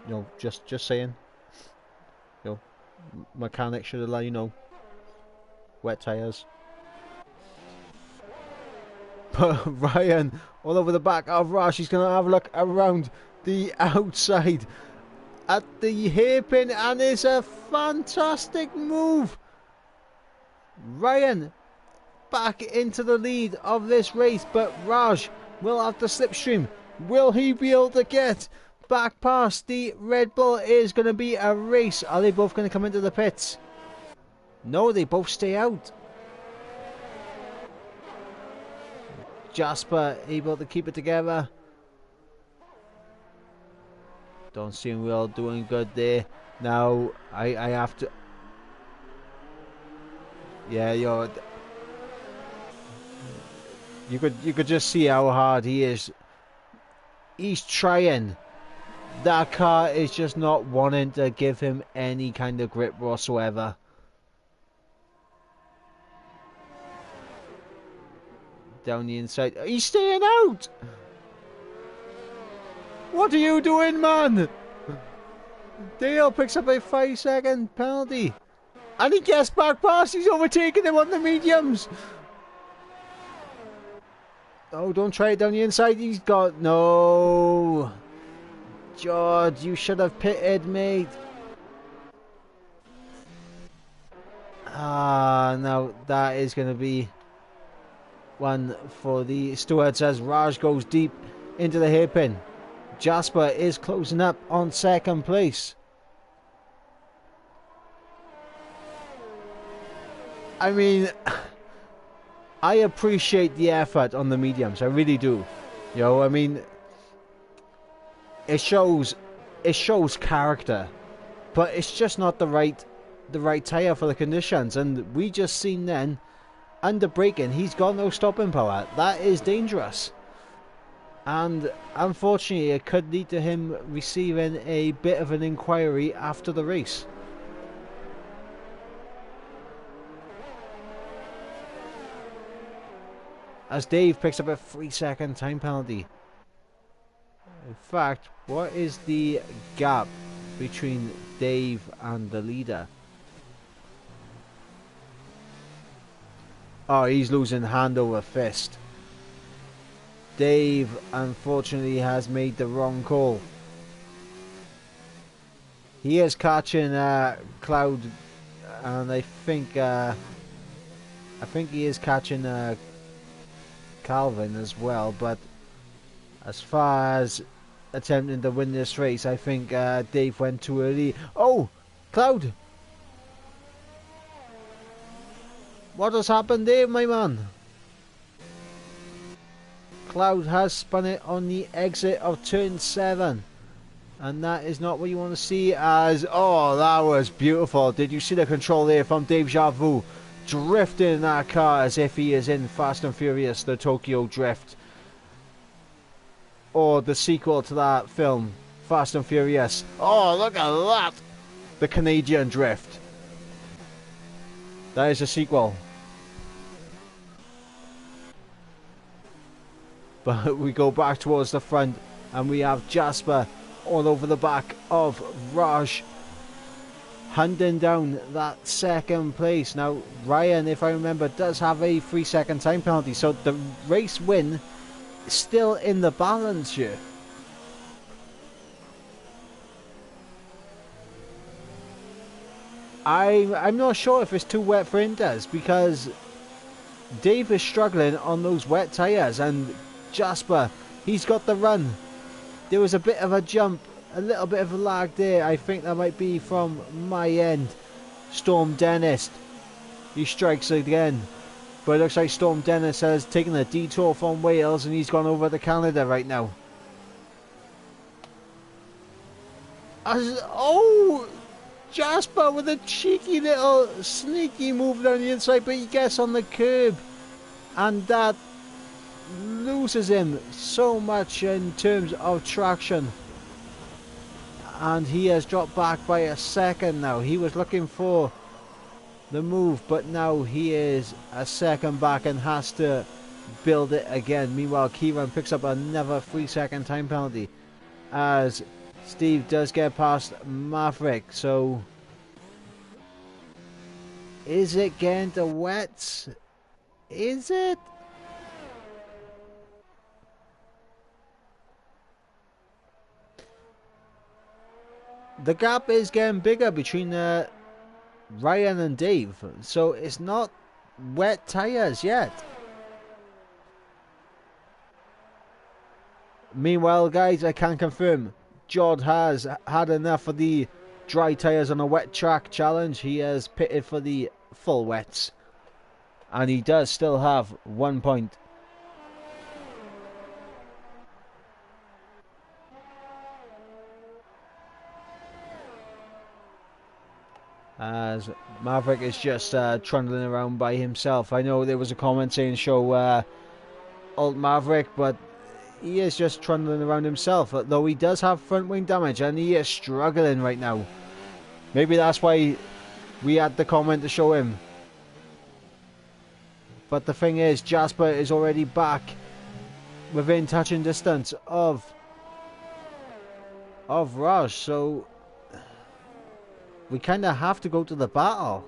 You know, just saying. You know, mechanics should allow, you know, wet tires. But Ryan all over the back of Rush. He's gonna have a look around the outside at the hairpin, and it's a fantastic move. Ryan back into the lead of this race, but Raj will have to slipstream. Will he be able to get back past the Red Bull? It is going to be a race. Are they both going to come into the pits? No, they both stay out. Jasper able to keep it together. Don't seem well doing good there. Now I have to. Yeah, you could just see how hard he is. He's trying. That car is just not wanting to give him any kind of grip whatsoever. Down the inside. He's staying out! What are you doing, man? Dale picks up a 5-second penalty. And he gets back past. He's overtaking him on the mediums. Oh, don't try it down the inside. He's got... No. George, you should have pitted, mate. Now that is going to be one for the stewards as Raj goes deep into the hairpin. Jasper is closing up on 2nd place. I mean, I appreciate the effort on the mediums. I really do. You know, I mean, it shows character, but it's just not the right tire for the conditions. And we just seen then, under braking, he's got no stopping power. That is dangerous. And unfortunately, it could lead to him receiving a bit of an inquiry after the race. As Dave picks up a 3-second time penalty. In fact, what is the gap between Dave and the leader? Oh, he's losing hand over fist. Dave, unfortunately, has made the wrong call. He is catching Cloud, and I think he is catching Calvin as well. But as far as attempting to win this race, I think Dave went too early. Oh, Cloud! What has happened there, my man? Cloud has spun it on the exit of turn 7. And that is not what you want to see as... Oh, that was beautiful. Did you see the control there from Dave Javu? Drifting in that car as if he is in Fast and Furious, the Tokyo Drift. Or the sequel to that film, Fast and Furious. Oh, look at that! The Canadian Drift. That is a sequel. But we go back towards the front and we have Jasper all over the back of Raj. hunting down that second place. Now, Ryan, if I remember, does have a 3-second time penalty, so the race win is still in the balance here. I'm not sure if it's too wet for Inters, because Dave is struggling on those wet tyres, and Jasper, he's got the run. There was a bit of a jump, a little bit of a lag there. I think that might be from my end. Storm Dennis, he strikes again, but it looks like Storm Dennis has taken a detour from Wales and he's gone over to Canada right now. Oh, Jasper with a cheeky little sneaky move down the inside, but he gets on the curb, and that loses him so much in terms of traction, and he has dropped back by a second now. He was looking for the move, but now he is a second back and has to build it again. Meanwhile, Kieran picks up another 3-second time penalty as Steve does get past Maverick. So is it getting the wets? Is it? The gap is getting bigger between Ryan and Dave, so it's not wet tyres yet. Meanwhile, guys, I can confirm Jod has had enough of the dry tyres on a wet track challenge. He has pitted for the full wets, and he does still have 1 point. As Maverick is just trundling around by himself. I know there was a comment saying show Alt Maverick, but he is just trundling around himself, though he does have front wing damage and he is struggling right now. Maybe that's why we had the comment to show him. But the thing is, Jasper is already back within touching distance of Raj, so we kind of have to go to the battle.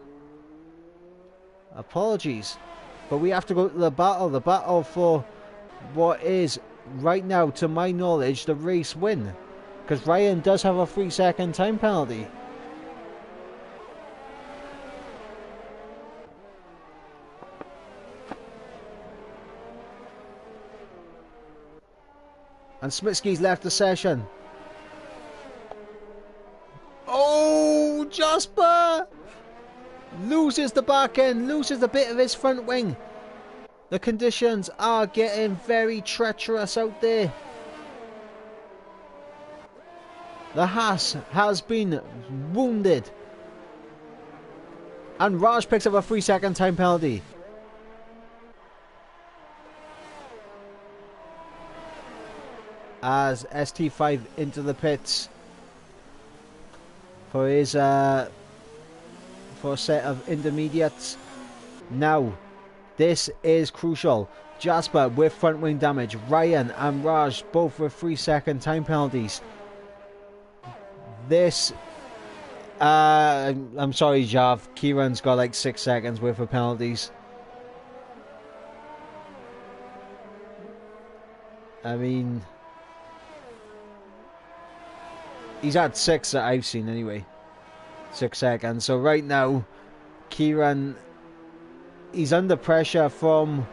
Apologies, but we have to go to the battle for what is right now, to my knowledge, the race win, because Ryan does have a 3-second time penalty. And Smitsky's left the session. Oh, Jasper loses the back end, loses a bit of his front wing. The conditions are getting very treacherous out there. The Haas has been wounded. And Raj picks up a 3-second time penalty. As ST5 into the pits for his for a set of intermediates. Now this is crucial. Jasper with front wing damage, Ryan and Raj both with 3-second time penalties. This I'm sorry, Jav, Kieran's got like 6 seconds worth of penalties. I mean, he's had 6 that I've seen anyway. 6 seconds. So right now, Kieran, he's under pressure from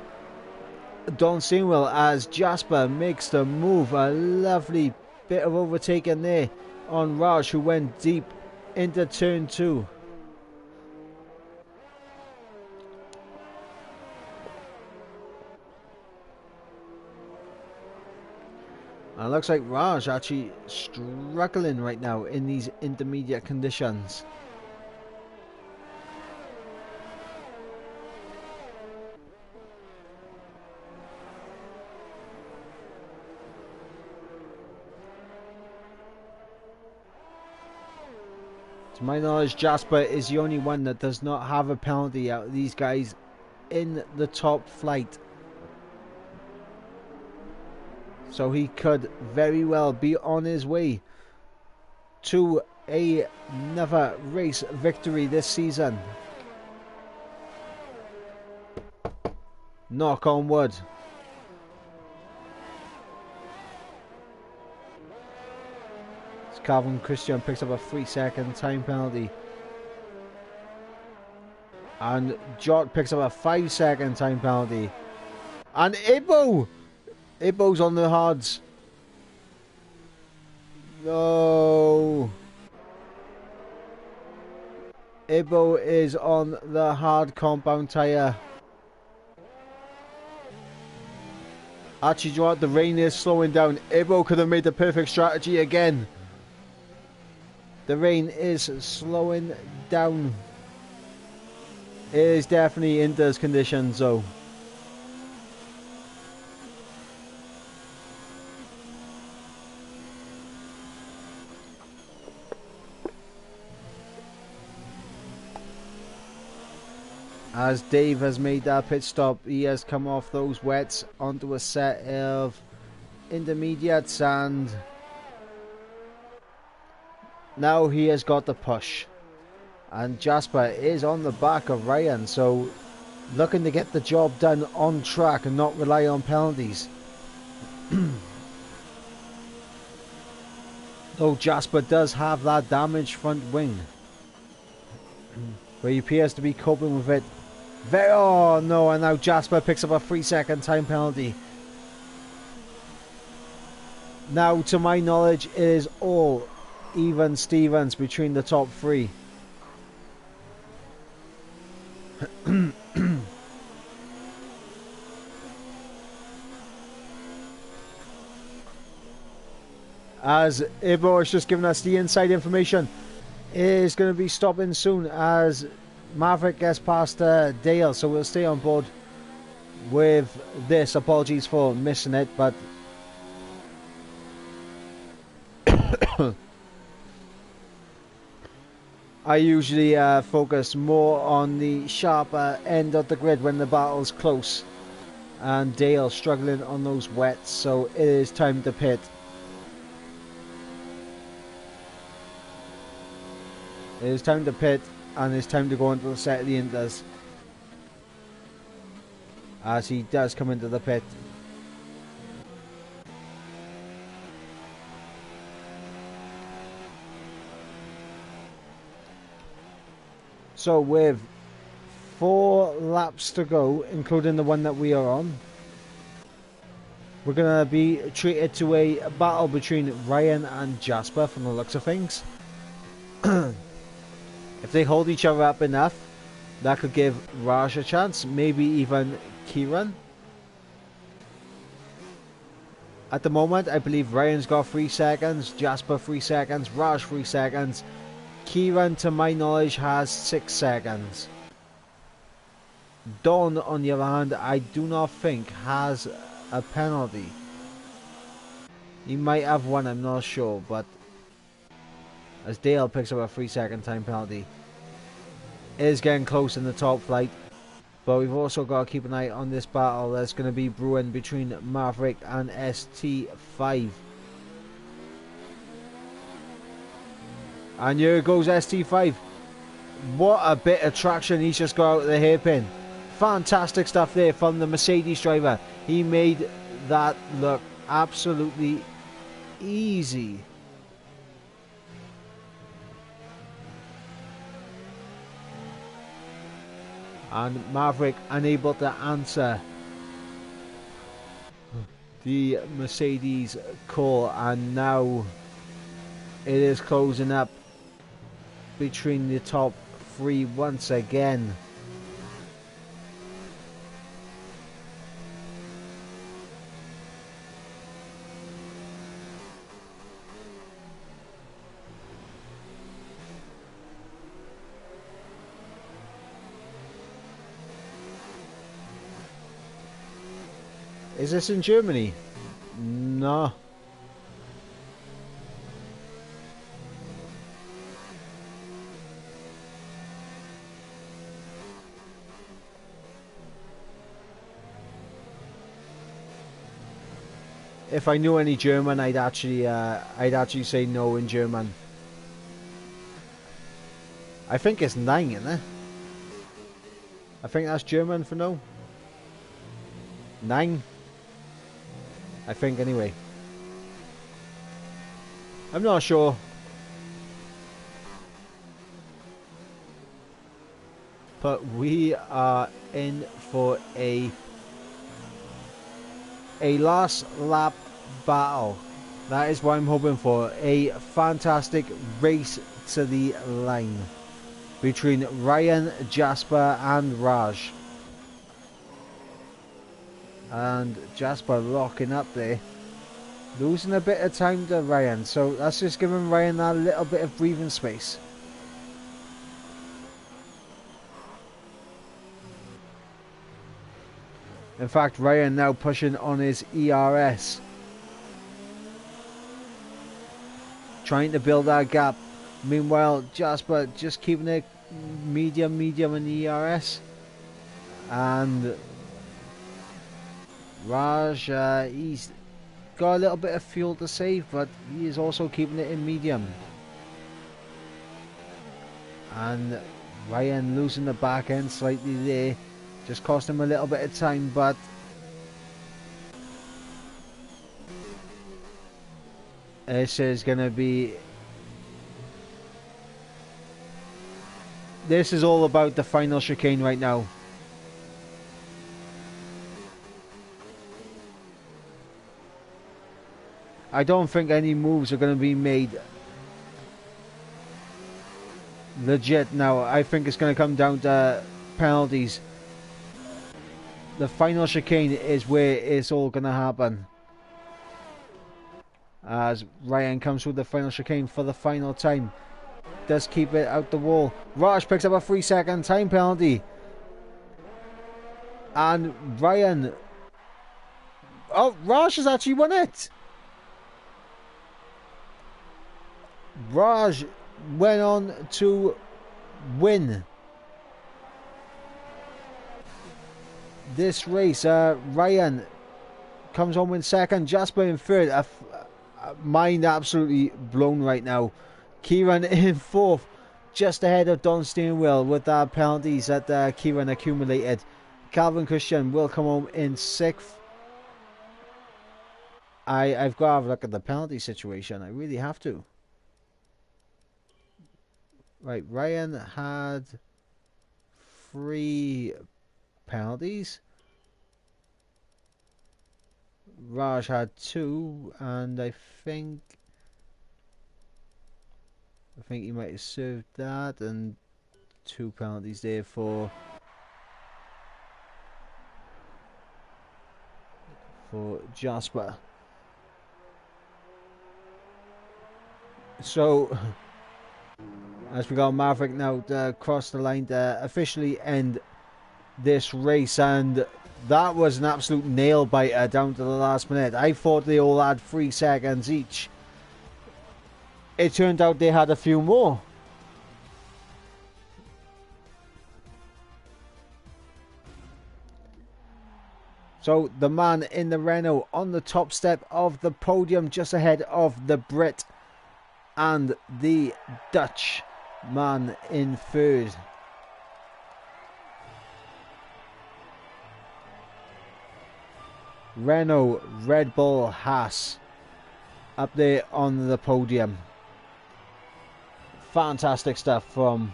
Don Sewell as Jasper makes the move. A lovely bit of overtaking there on Raj, who went deep into turn 2. And it looks like Raj actually struggling right now in these intermediate conditions. To my knowledge, Jasper is the only one that does not have a penalty out of these guys in the top flight. So he could very well be on his way to another race victory this season. Knock on wood. Calvin Christian picks up a 3-second time penalty. And Jot picks up a 5-second time penalty. And Ibo's on the hards. No. Ibo is on the hard compound tyre. Actually, you know what? The rain is slowing down. Ibo could have made the perfect strategy again. The rain is slowing down. It is definitely indoors conditions though. As Dave has made that pit stop, he has come off those wets onto a set of intermediates, and now he has got the push. And Jasper is on the back of Ryan, so looking to get the job done on track and not rely on penalties. Though Jasper does have that damaged front wing, but he appears to be coping with it. Oh no, and now Jasper picks up a 3-second time penalty. Now, to my knowledge, it is all even Stevens between the top three. As Ibo has just given us the inside information, it is going to be stopping soon as Maverick gets past Dale, so we'll stay on board with this. Apologies for missing it, but I usually focus more on the sharper end of the grid when the battle's close, and Dale struggling on those wets, so it is time to pit. It is time to pit, and it's time to go into the set of the Inters, as he does come into the pit. So with 4 laps to go, including the one that we are on, we're going to be treated to a battle between Ryan and Jasper from the looks of things. If they hold each other up enough, that could give Raj a chance, maybe even Kieran. At the moment, I believe Ryan's got 3 seconds, Jasper 3 seconds, Raj 3 seconds. Kieran, to my knowledge, has 6 seconds. Don, on the other hand, I do not think has a penalty. He might have one, I'm not sure, but as Dale picks up a 3-second time penalty, it is getting close in the top flight. But we've also got to keep an eye on this battle that's going to be brewing between Maverick and ST5. And here goes ST5. What a bit of traction he's just got out of the hairpin. Fantastic stuff there from the Mercedes driver. He made that look absolutely easy. And Maverick unable to answer the Mercedes call, and now it is closing up between the top 3 once again. Is this in Germany? No. If I knew any German, I'd actually say no in German. I think it's 9, isn't it? I think that's German for no. 9. I think anyway. I'm not sure. But we are in for a last lap battle. That is what I'm hoping for. A fantastic race to the line between Ryan, Jasper and Raj. And Jasper locking up there. Losing a bit of time to Ryan. So that's just giving Ryan that little bit of breathing space. In fact, Ryan now pushing on his ERS. Trying to build that gap. Meanwhile, Jasper just keeping it medium in the ERS. And Raj, he's got a little bit of fuel to save, but he is also keeping it in medium. And Ryan losing the back end slightly there. Just cost him a little bit of time, but this is going to be... This is all about the final chicane right now. I don't think any moves are going to be made legit now. I think it's going to come down to penalties. The final chicane is where it's all going to happen. As Ryan comes through the final chicane for the final time. Does keep it out the wall. Raj picks up a 3-second time penalty. And Ryan... Oh, Raj has actually won it. Raj went on to win this race. Ryan comes home in second. Jasper in third. Mind absolutely blown right now. Kieran in fourth, just ahead of Don Steering with the penalties that Kieran accumulated. Calvin Christian will come home in sixth. I've got to have a look at the penalty situation. I really have to. Right, Ryan had 3 penalties. Raj had 2, and I think he might have served that, and 2 penalties there for Jasper. So as we got Maverick now to cross the line to officially end this race, and that was an absolute nail biter down to the last minute. I thought they all had 3 seconds each. It turned out they had a few more. So the man in the Renault on the top step of the podium, just ahead of the Brit and the Dutch man in third. Renault, Red Bull, Haas up there on the podium. Fantastic stuff from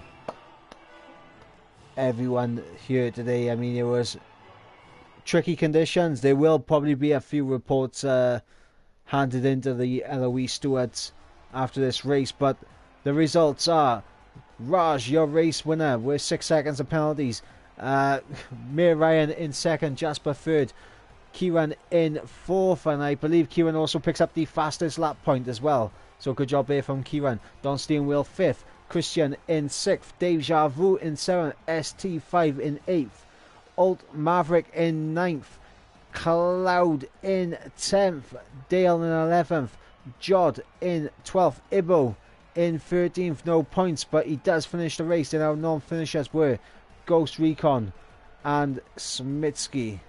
everyone here today. I mean, it was tricky conditions. There will probably be a few reports handed into the LOE stewards after this race, but the results are: Raj, your race winner with 6 seconds of penalties. Mir Ryan in second, Jasper third, Kieran in fourth, and I believe Kieran also picks up the fastest lap point as well. So good job there from Kieran. Don Steering Wheel fifth, Christian in sixth, Deja Vu in seventh, ST5 in eighth, Alt Maverick in ninth, Cloud in 10th, Dale in 11th, Jod in 12th, Ibo in 13th. No points, but he does finish the race. And our non-finishers were Ghost Recon and Smitsky.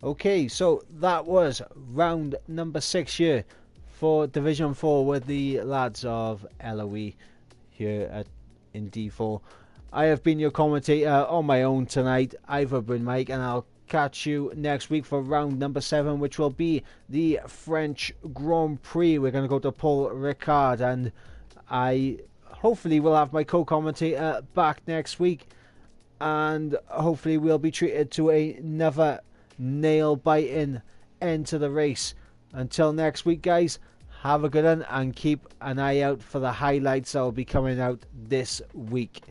Okay, so that was round number 6 here for Division 4 with the lads of LOE here in D4. I have been your commentator on my own tonight. I've been Mike, and I'll catch you next week for round number 7, which will be the French Grand Prix. We're going to go to Paul Ricard, and I hopefully will have my co-commentator back next week, and hopefully we'll be treated to another nail-biting end to the race. Until next week, guys, have a good one and keep an eye out for the highlights that will be coming out this week.